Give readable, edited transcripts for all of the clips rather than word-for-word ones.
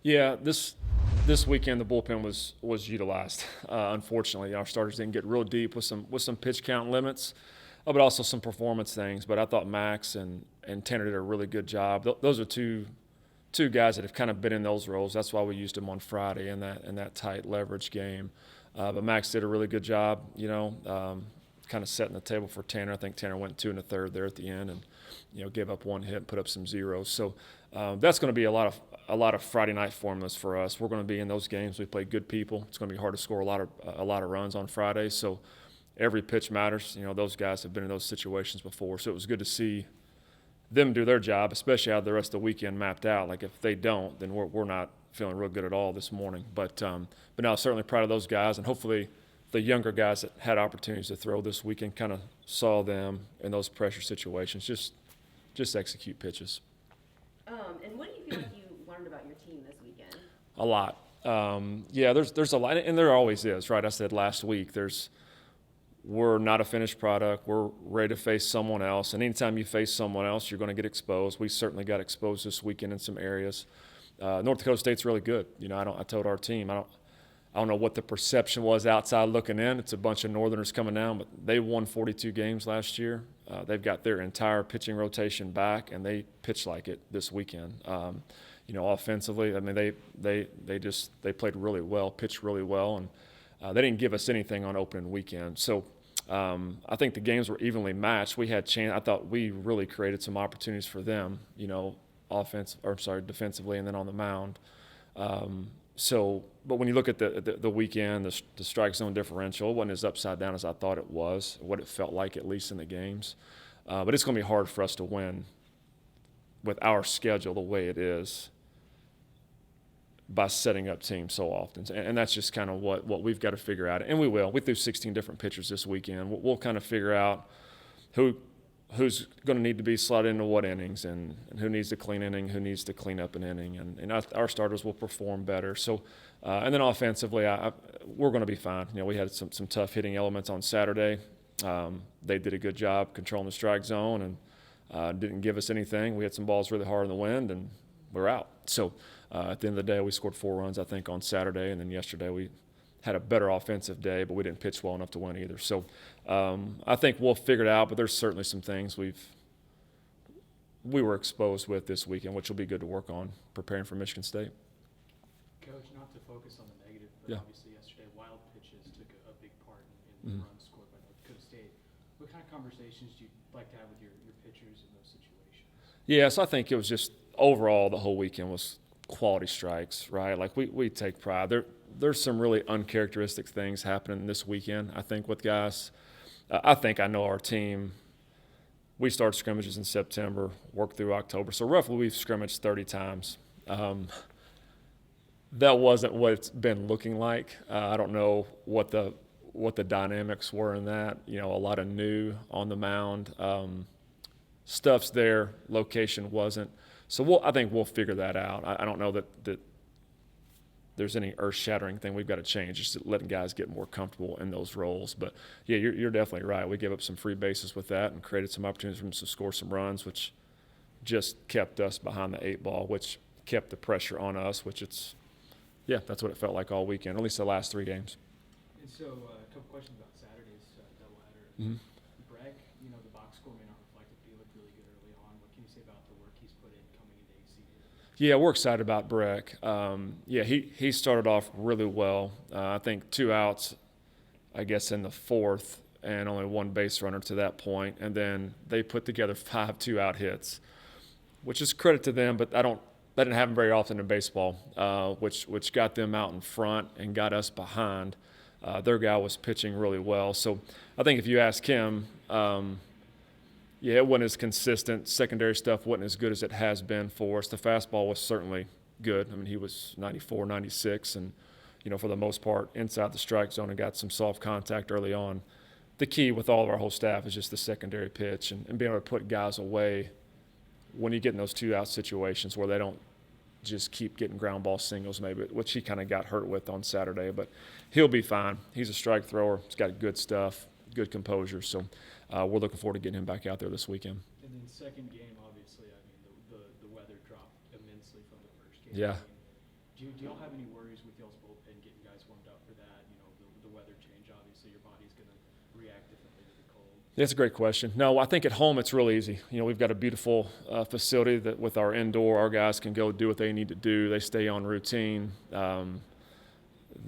Yeah, this weekend the bullpen was utilized. Unfortunately, our starters didn't get real deep with some pitch count limits, but also some performance things. But I thought Max and Tanner did a really good job. Those are two guys that have kind of been in those roles. That's why we used them on Friday in that tight leverage game. But Max did a really good job, kind of setting the table for Tanner. I think Tanner went 2 1/3 there at the end, and gave up one hit and put up some zeros. So that's going to be a lot of Friday night formulas for us. We're going to be in those games. We play good people. It's going to be hard to score a lot of runs on Friday. So every pitch matters. Those guys have been in those situations before. So it was good to see them do their job, especially how the rest of the weekend mapped out. Like if they don't, then we're not feeling real good at all this morning. But no, certainly proud of those guys, and hopefully the younger guys that had opportunities to throw this weekend kind of saw them in those pressure situations. Just execute pitches. And what do you feel like you learned about your team this weekend? A lot. Yeah, there's a lot, and there always is, right? I said last week, we're not a finished product. We're ready to face someone else, and anytime you face someone else, you're going to get exposed. We certainly got exposed this weekend in some areas. North Dakota State's really good. I told our team, I don't know what the perception was outside looking in. It's a bunch of Northerners coming down, but they won 42 games last year. They've got their entire pitching rotation back, and they pitched like it this weekend. Offensively, I mean, they played really well, pitched really well, and they didn't give us anything on opening weekend. So I think the games were evenly matched. We had chance. I thought we really created some opportunities for them. Defensively, and then on the mound. But when you look at the weekend, the strike zone differential, it wasn't as upside down as I thought it was, what it felt like at least in the games. But it's going to be hard for us to win with our schedule the way it is by setting up teams so often. And that's just kind of what we've got to figure out. And we will. We threw 16 different pitchers this weekend. We'll kind of figure out who's going to need to be slotted into what innings, and who needs to clean inning, who needs to clean up an inning, and our starters will perform better. So, and then offensively, we're going to be fine. We had some tough hitting elements on Saturday. They did a good job controlling the strike zone and didn't give us anything. We had some balls really hard in the wind, and we're out. So at the end of the day, we scored 4 runs, I think, on Saturday, and then yesterday we had a better offensive day, but we didn't pitch well enough to win either. So I think we'll figure it out, but there's certainly some things we were exposed with this weekend, which will be good to work on preparing for Michigan State. Coach, not to focus on the negative, but obviously yesterday wild pitches took a big part in the runs scored by North Dakota State. What kind of conversations do you like to have with your pitchers in those situations? Yeah, so I think it was just overall the whole weekend was quality strikes, right? Like we take pride. There's some really uncharacteristic things happening this weekend, I think, with guys. I think I know our team. We started scrimmages in September, worked through October. So roughly we've scrimmaged 30 times. That wasn't what it's been looking like. I don't know what the dynamics were in that. A lot of new on the mound. Stuff's there, location wasn't. So I think we'll figure that out. I don't know that there's any earth-shattering thing we've got to change, just letting guys get more comfortable in those roles. But, yeah, you're definitely right. We gave up some free bases with that and created some opportunities for them to score some runs, which just kept us behind the 8 ball, which kept the pressure on us, that's what it felt like all weekend, at least the last 3 games. And so a couple questions about Saturday's doubleheader. Mm-hmm. Breck, the box score may not reflect it, but he looked really good early on. What can you say about the work he's put in coming into AC? Yeah, we're excited about Breck. He started off really well. I think 2 outs, I guess, in the 4th, and only 1 base runner to that point. And then they put together 5 2-out hits, which is credit to them, but that didn't happen very often in baseball, which got them out in front and got us behind. Their guy was pitching really well. So I think if you ask him, it wasn't as consistent. Secondary stuff wasn't as good as it has been for us. The fastball was certainly good. I mean, he was 94, 96, and, for the most part, inside the strike zone and got some soft contact early on. The key with all of our whole staff is just the secondary pitch and being able to put guys away when you get in those 2-out situations where they don't just keep getting ground ball singles maybe, which he kind of got hurt with on Saturday. But he'll be fine. He's a strike thrower. He's got good stuff, good composure. So we're looking forward to getting him back out there this weekend. And then second game, obviously, the weather dropped immensely from the first game. Yeah. Do y'all have any worries with y'all's bullpen getting guys warmed up for that? You know, the weather change, obviously, your body's going to react differently to the cold. That's a great question. No, I think at home it's real easy. You know, we've got a beautiful facility that with our indoor, our guys can go do what they need to do. They stay on routine.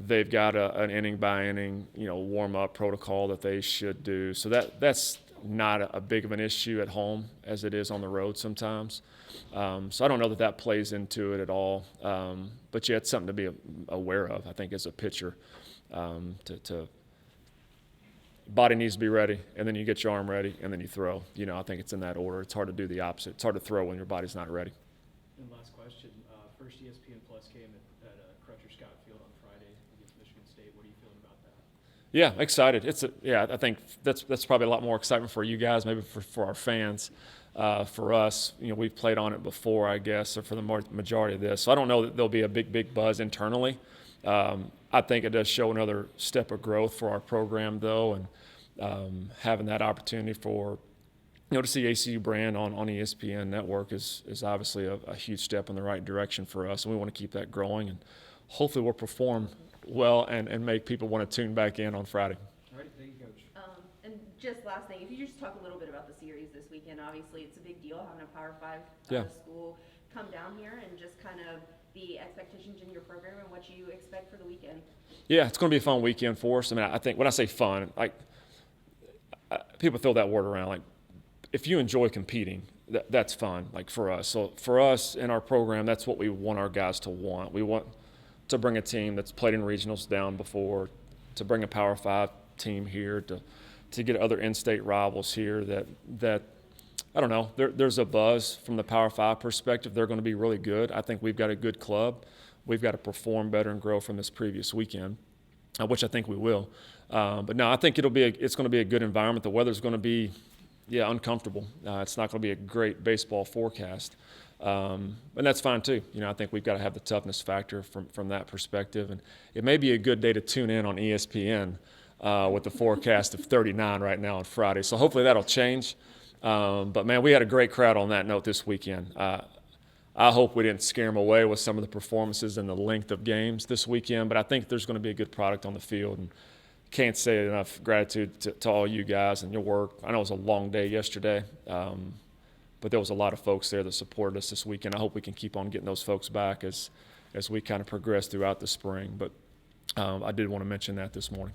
They've got an inning by inning, warm up protocol that they should do. So that's not a big of an issue at home as it is on the road sometimes. So I don't know that plays into it at all. But yeah, it's something to be aware of, I think, as a pitcher. Body needs to be ready, and then you get your arm ready, and then you throw. I think it's in that order. It's hard to do the opposite. It's hard to throw when your body's not ready. And last question, first ESPN Plus game at Crutcher Scott Field on Friday against Michigan State. What are you feeling about that? Yeah, excited. I think that's probably a lot more excitement for you guys, maybe for our fans. For us, we've played on it before, I guess, or for the majority of this. So I don't know that there'll be a big buzz internally. I think it does show another step of growth for our program, though, and having that opportunity for to see ACU brand on ESPN network is obviously a huge step in the right direction for us, and we want to keep that growing, and hopefully we'll perform well and make people want to tune back in on Friday. All right, thank you, Coach. And just last thing, if you just talk a little bit about the series this weekend, obviously it's a big deal having a Power 5 school come down here, and just kind of the expectations in your program and what you expect for the weekend. Yeah, it's going to be a fun weekend for us. I mean, I think when I say fun, people throw that word around. If you enjoy competing, that's fun, for us. So for us in our program, that's what we want our guys to want. We want to bring a team that's played in regionals down before, to bring a Power 5 team here, to get other in-state rivals here that I don't know, there's a buzz from the Power 5 perspective. They're going to be really good. I think we've got a good club. We've got to perform better and grow from this previous weekend, which I think we will. But no, I think it's going to be a good environment. The weather's going to be, uncomfortable. It's not going to be a great baseball forecast. And that's fine too. I think we've got to have the toughness factor from that perspective. And it may be a good day to tune in on ESPN with the forecast of 39 right now on Friday. So hopefully that'll change. But, man, we had a great crowd on that note this weekend. I hope we didn't scare them away with some of the performances and the length of games this weekend, but I think there's going to be a good product on the field. And can't say enough gratitude to all you guys and your work. I know it was a long day yesterday, but there was a lot of folks there that supported us this weekend. I hope we can keep on getting those folks back as we kind of progress throughout the spring. But I did want to mention that this morning.